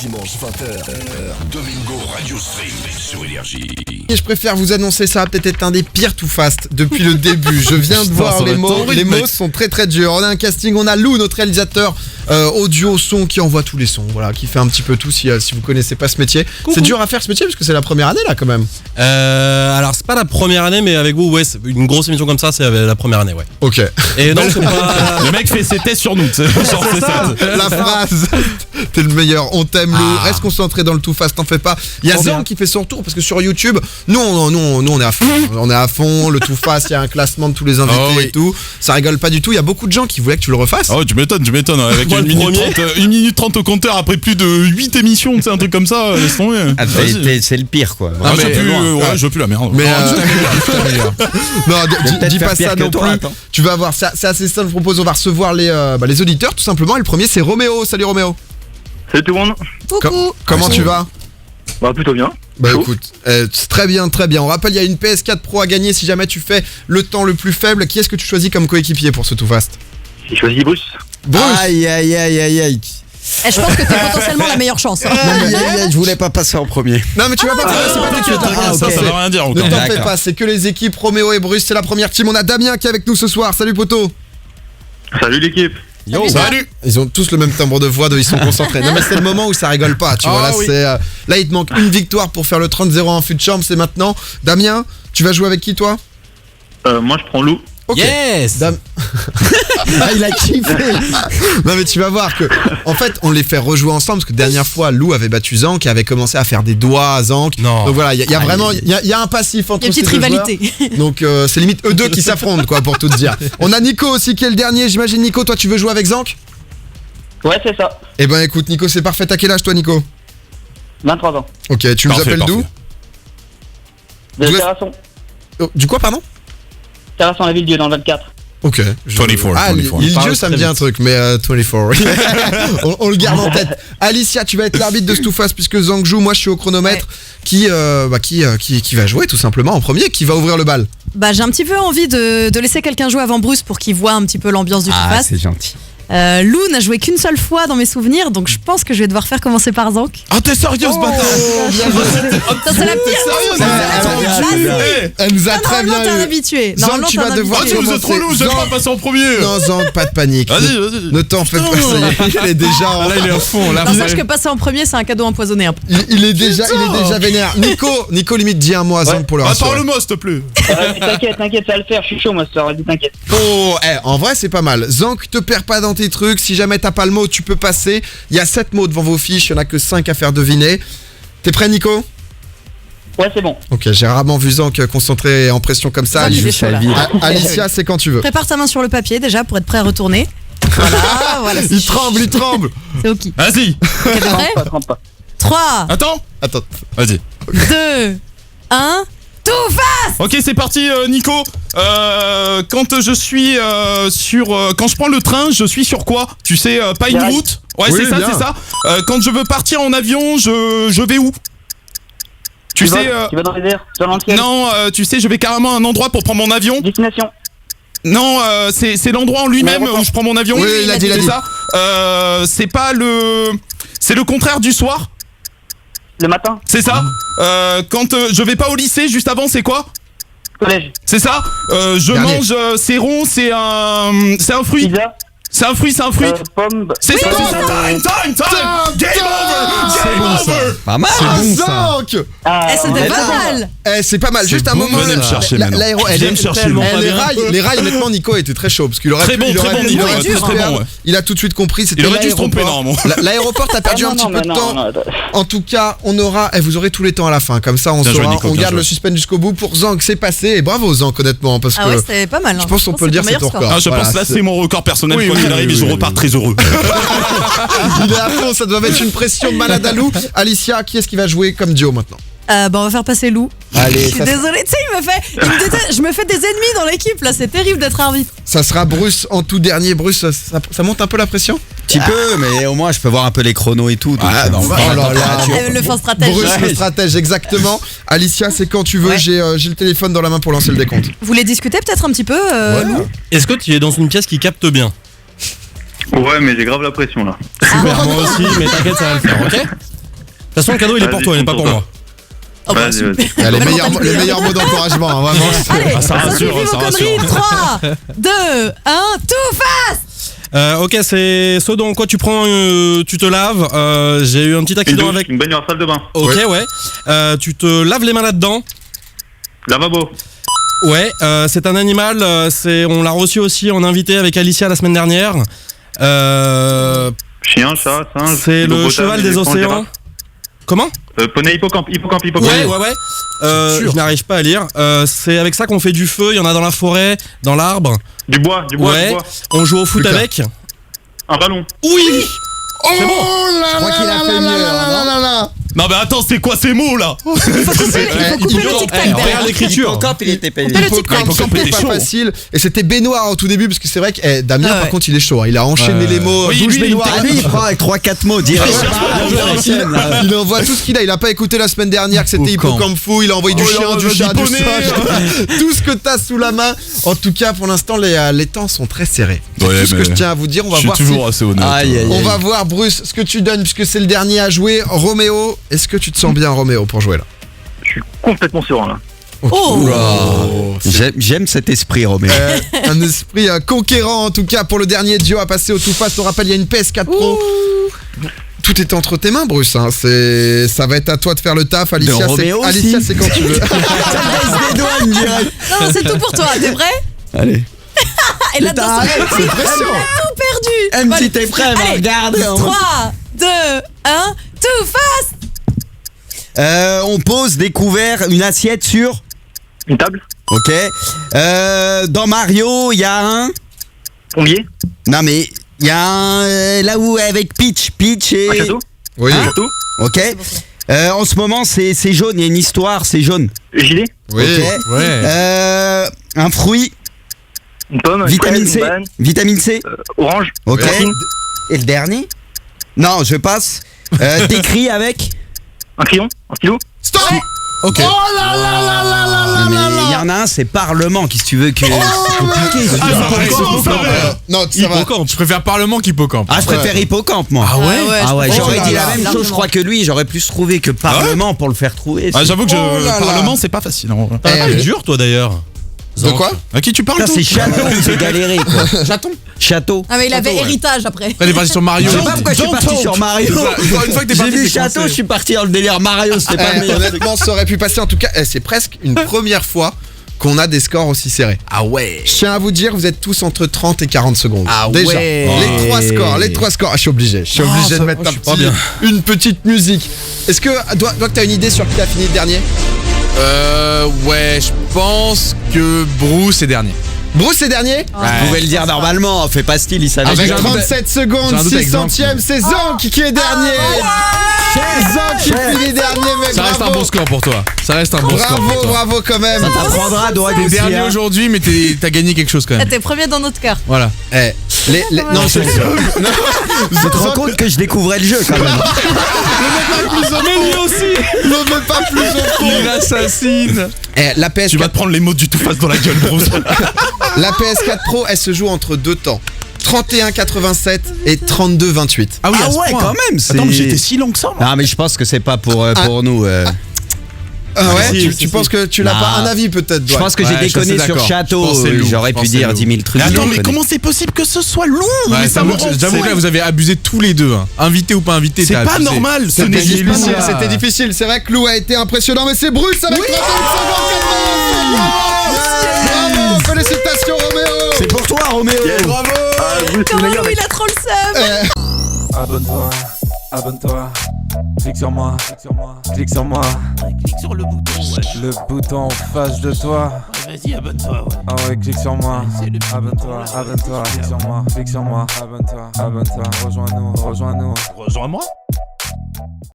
Dimanche 20h, Domingo Radio Stream sur Énergie. Et je préfère vous annoncer, ça va peut-être être un des pires Too Fast depuis le début. Je viens de voir les mots. Les mots sont très très durs. On a un casting, on a Lou, notre réalisateur audio, son, qui envoie tous les sons, voilà, qui fait un petit peu tout si vous connaissez pas ce métier. Coucou. C'est dur à faire ce métier parce que c'est la première année là quand même. Alors c'est pas la première année, mais avec vous, ouais, c'est une grosse émission comme ça, c'est la première année, ouais. Ok. Et non, c'est pas... Le mec fait ses tests sur nous. C'est ça. La phrase. T'es le meilleur, on t'aime Lou. Reste concentré dans le Too Fast, t'en fais pas. Il y a Zang qui fait son retour parce que sur YouTube, nous on est à fond. On est à fond, le Too Fast, il y a un classement de tous les invités et tout. Ça rigole pas du tout. Il y a beaucoup de gens qui voulaient que tu le refasses. Oh, tu m'étonnes. Avec Moi, 1 minute 30 au compteur après plus de 8 émissions, tu sais, un truc comme ça, laisse tomber. C'est le pire quoi. Je veux plus la merde. Mais non, dis pas ça non plus. Tu vas voir, c'est assez simple. Je propose, on va recevoir les auditeurs tout simplement. Et le premier c'est Roméo. Salut Roméo. Salut tout le monde. Coucou. Comment tu vas? Bah plutôt bien. Bah écoute, très bien. On rappelle, il y a une PS4 Pro à gagner si jamais tu fais le temps le plus faible. Qui est-ce que tu choisis comme coéquipier pour ce Too Fast? J'ai choisi Bruce. Aïe. Je pense que t'as potentiellement la meilleure chance. Je voulais pas passer en premier. Non mais tu vas pas c'est pas tout de suite. Ça veut rien dire Ne encore. t'en fais pas, c'est que les équipes Roméo et Bruce, c'est la première team. On a Damien qui est avec nous ce soir. Salut poto. Salut l'équipe. Yo, salut. Ils ont tous le même timbre de voix, ils sont concentrés. Non mais c'est le moment où ça rigole pas, tu vois. Là, c'est là il te manque une victoire pour faire le 30-0 en fut de chambre, c'est maintenant. Damien, tu vas jouer avec qui toi? Moi je prends Lou. Ok. Yes. Il a kiffé. Non mais tu vas voir que en fait on les fait rejouer ensemble parce que dernière fois Lou avait battu Zank et avait commencé à faire des doigts à Zank. Non. Donc voilà, il y a vraiment il y a un passif entre ces Il y a une petite deux rivalité. joueurs. Donc c'est limite eux deux qui s'affrontent quoi pour tout te dire. On a Nico aussi qui est le dernier, j'imagine. Nico, toi tu veux jouer avec Zank? Ouais c'est ça. Eh ben écoute Nico, c'est parfait. T'as quel âge toi Nico? 23 ans. Ok, tu nous appelles d'où? De D'où est- Terrasson. Oh, du quoi pardon? Terrasson la Ville-Dieu dans le 24. Ok. 24. Ah, 24. il Dieu, ça me dit un truc, mais 24. Oui. on le garde en tête. Alicia, tu vas être l'arbitre de ce Too Fast puisque Zank joue. Moi, je suis au chronomètre. Qui va jouer tout simplement en premier? Qui va ouvrir le bal? Bah, j'ai un petit peu envie de laisser quelqu'un jouer avant Bruce pour qu'il voit un petit peu l'ambiance du Too Fast. C'est gentil. Lou n'a joué qu'une seule fois dans mes souvenirs, donc je pense que je vais devoir faire commencer par Zank. Oh, t'es sérieux ce bâtard? Ça, c'est la pire. Elle nous a très bien Normalement, t'es un eu. habitué. Zank, Normalement, tu t'es un vas devoir habitué. Vous êtes trop lourd, je vais pas passer en premier. Non, Zank, pas de panique. Vas-y. Ne t'en fais pas, ça y est, il est déjà en... Là, il est à fond. Là, Non, sache que passer en premier, c'est un cadeau empoisonné. Un peu. il est déjà vénère. Nico, limite, dis un mot à Zank pour le rassurer. Parle-moi, s'il te plaît. T'inquiète, ça va le faire. Je suis chaud moi ce soir. Vas-y t'inquiète. Oh, en vrai, c'est pas mal. Zank, te perds pas dans tes trucs. Si jamais t'as pas le mot, tu peux passer. Il y a 7 mots devant vos fiches, il y en a que 5 à faire deviner. T'es prêt, Nico? Ouais c'est bon. Ok, j'ai rarement vu Zank concentré et en pression comme ça. Zank, il est chaud, là. Alicia, c'est quand tu veux. Prépare ta main sur le papier déjà pour être prêt à retourner. Voilà. Il tremble. C'est ok. Vas-y. T'es prêt? Trempe pas. 3, Attends. Vas-y. 2, 1. Too Fast. Ok, c'est parti, Nico. Quand je suis quand je prends le train, je suis sur quoi? Tu sais, pas une Direct. route. Ouais, Oui, c'est ça, bien. c'est ça. Quand je veux partir en avion, je vais où? Tu sais, Tu vas dans les airs, sur l'ancienne. non, tu sais, je vais carrément à un endroit pour prendre mon avion. Destination. Non, c'est l'endroit en lui-même L'aéroport. où je prends mon avion. Oui, il a dit. C'est ça. C'est pas c'est le contraire du soir. Le matin. C'est ça. Quand je vais pas au lycée, juste avant, c'est quoi? Collège. C'est ça. Je Dernier. mange, c'est rond, c'est un fruit. Pizza. C'est un fruit. Pomme. C'est ça, c'est ça. Time. Game over. Pas mal. Zank. C'était pas mal. C'est pas mal, juste un moment. Venez me chercher maintenant. Viens me chercher. Les rails, honnêtement, Nico était très chaud parce qu'il aurait Très pu. bon, il aurait très bon, pu- Nico, il aurait très pu bon, se perdre. ouais. Il a tout de suite compris. C'était Il aurait dû se tromper l'aéroport. normalement. L'aéroport, t'as perdu un petit peu de temps. En tout cas, on aura. Vous aurez tous les temps à la fin. Comme ça, on Bien joué, saura. Nico, On bien garde joué. le suspense jusqu'au bout. Pour Zank, c'est passé. Et bravo Zank, honnêtement, parce Ah ouais, que. c'était pas mal. Je pense qu'on peut le dire, c'est ton record. Je pense là c'est mon record personnel. Oui, Quoi oui, qu'il arrive, oui, et je oui, repars très heureux. Il est à fond, ça doit être une pression de malade à Lou. Alicia, qui est-ce qui va jouer comme duo maintenant? On va faire passer Lou. Allez, Je suis désolée, tu sais, je me fais des ennemis dans l'équipe là, c'est terrible d'être arbitre. ça sera Bruce en tout dernier. Bruce, ça monte un peu la pression? Petit peu, mais au moins je peux voir un peu les chronos et tout. donc, Oh là là. Le fin stratège. Bruce, le stratège, exactement. Alicia, c'est quand tu veux. Ouais. J'ai le téléphone dans la main pour lancer le décompte. Vous voulez discuter peut-être un petit peu, Lou? Est-ce que tu es dans une pièce qui capte bien? Ouais mais j'ai grave la pression là. Super, moi aussi, mais t'inquiète, ça va le faire, ok? façon, le cadeau il est pour Vas-y, toi, il est pas pour pour toi. moi. Oh, bah, Vas-y, vas-y. Ah, les meilleurs mots d'encouragement, hein, vraiment. Allez, Ah, ça rassure, suffit ça vos conneries. 3, 2, 1, tout fast. Ok, c'est ce dans quoi tu prends, tu te laves. J'ai eu un petit Une accident douche, avec. une baignoire, salle de bain. Ok, ouais. Tu te laves les mains là-dedans. Lavabo. Ouais, c'est un animal. On l'a reçu aussi en invité avec Alicia la semaine dernière. Chien, chat, singe. C'est le hippopotame, cheval des éléphant, océans. girafe. Comment? Poney, hippocampe. Ouais. Je n'arrive pas à lire. C'est avec ça qu'on fait du feu. Il y en a dans la forêt, dans l'arbre. Du bois. Ouais. On joue au foot Lucas. avec. Un ballon. Oui. Oh là crois qu'il a fait mieux, là. Non mais attends, c'est quoi ces mots là? Il faut couper le tic-tac Regarde derrière. l'écriture. Hippocampe, il était payé. Couper le tic-tac. Hippocampe C'était était pas chaud. facile. Et c'était baignoire au tout début, parce que c'est vrai que Damien, Ah par ouais. contre, il est chaud. Hein. Il a enchaîné les mots. Oui, Douche, lui, baignoire. Ah, lui, il prend avec 3-4 mots direct. Il envoie tout ce qu'il a. Il a pas écouté la semaine dernière que c'était Hippocampe. hippocampe fou. Il a envoyé du Oh, chien, il du envoie chat, du du poney. singe. Tout ce que t'as sous la main. En tout cas, pour l'instant, les temps sont très serrés. C'est Ouais, tout ce que mais je tiens à vous dire. On va Je suis voir toujours assez honnête. Aïe, aïe, On aïe. va voir, Bruce, ce que tu donnes, puisque c'est le dernier à jouer. Roméo, est-ce que tu te sens bien, Roméo, pour jouer là? Je suis complètement serein là. Oh. J'aime cet esprit, Roméo. Un esprit conquérant, en tout cas, pour le dernier duo à passer au tout fast. On rappelle, il y a une PS4 Pro. Tout est entre tes mains, Bruce. Hein. Ça va être à toi de faire le taf. Alicia, Roméo aussi. Alicia, c'est quand tu veux. Non, c'est tout pour toi, t'es vrai? Allez. Et là, dans Putain, son c'est pression. tout perdu. Un Allez. petit épreuve, Allez. regarde. 3, 2, 1, tout fast. On pose des couverts, une assiette sur. Une table. Ok. Dans Mario, il y a un. Plombier. Non mais il y a un là où avec Peach et. Un château. Oui. Un château. Ok. En ce moment c'est jaune, il y a une histoire, c'est jaune. Gilet. Oui. Ok. Ouais. Un fruit, Une pomme. Une vitamine fraise, C. Une banane. Vitamine C. Orange. Ok. Racine. Et le dernier? Non, je passe. T'écris avec. Un crayon. Un stylo. Stop. Ok. Non, mais il y en a un, c'est Parlement. Qu'est-ce que tu veux que. C'est compliqué. Ah, ça paraît Non, ça va. Hippocampe. Je préfère Parlement qu'Hippocampe. Ah, je préfère Hippocampe, moi. Ah ouais? Ah ouais, je j'aurais préfère dit la là, même chose, largement. je crois que lui, j'aurais plus trouvé que Parlement pour le faire trouver. Ah, j'avoue que Oh là là. Parlement, c'est pas facile. En vrai. T'es dur, toi d'ailleurs. De quoi? À qui tu parles Putain, toi c'est Château qui fait galérer, quoi. Château. Ah, mais il avait héritage après. T'es parti sur Mario. Je sais pas pourquoi je suis parti sur Mario. Une fois que t'es J'ai parti, vu t'es Château, coincé. je suis parti dans le délire Mario, c'était pas le meilleur. Honnêtement, ça aurait pu passer. En tout cas, c'est presque une première fois qu'on a des scores aussi serrés. Ah ouais. Je tiens à vous dire, vous êtes tous entre 30 et 40 secondes. Ah Déjà. ouais. Les trois scores. Ah, je suis obligé. Je suis obligé de mettre une petite musique. Est-ce que, Doc, t'as une idée sur qui a fini le dernier? Ouais, je pense que Bruce est dernier. Bruce est dernier? Vous pouvez le dire normalement, fais pas style, il savait. Avec j'ai un doute- 37 j'ai secondes, un doute 6 avec Zank. centièmes, c'est Zank qui est dernier. Zank qui finit dernier, mais Ça reste un bon bravo. score pour toi. Ça reste un bon score pour toi. Bravo quand même. Ça t'apprendra, doigt T'es aussi, dernier hein. aujourd'hui, mais t'as gagné quelque chose quand Ah, même. t'es premier dans notre cœur. Voilà. Eh, non, c'est Tu te rends compte que je découvrais le jeu quand même. mais lui aussi. Ne mets pas plus au fond. Il assassine. Eh, la PS4, Tu vas te prendre les mots du tout face dans la gueule, Bruce. la PS4 Pro, elle se joue entre deux temps. 31,87 et 32,28. Ah oui, à ce ouais, point. quand même. c'est- Attends, mais j'étais si long que ça, moi. Non, mais je pense que c'est pas pour nous. Ah ouais, si, tu penses que tu l'as Non. pas un avis peut-être, Je Doig. pense que Ouais, j'ai je suis déconné assez sur d'accord. Château. Je pense que c'est lourd, J'aurais je pu pense que dire c'est 10 000 trucs. Mais attends, je mais connais. comment c'est possible que ce soit long? Ah, Mais ça me rend J'avoue que là, vous avez abusé tous les deux. Hein. Invité ou pas invité, C'est t'as pas abusé. normal. Ce C'était n'est difficile, pas. c'était difficile. C'est vrai que Lou a été impressionnant, mais c'est Bruce avec 31 secondes. Bravo, félicitations Roméo. C'est pour toi, Roméo. Bravo. Comment Lou, il a trop le seum. Abonne-toi, abonne-toi, clique sur moi, clique sur moi. Clique sur le bouton, ouais. Le bouton en face de toi. Vas-y, abonne-toi, ouais. Ah ouais, clique sur moi. C'est le petit Abonne-toi, bouton, là. abonne-toi, clique sur moi, abonne-toi, abonne-toi, rejoins-nous, rejoins-nous. Rejoins-moi.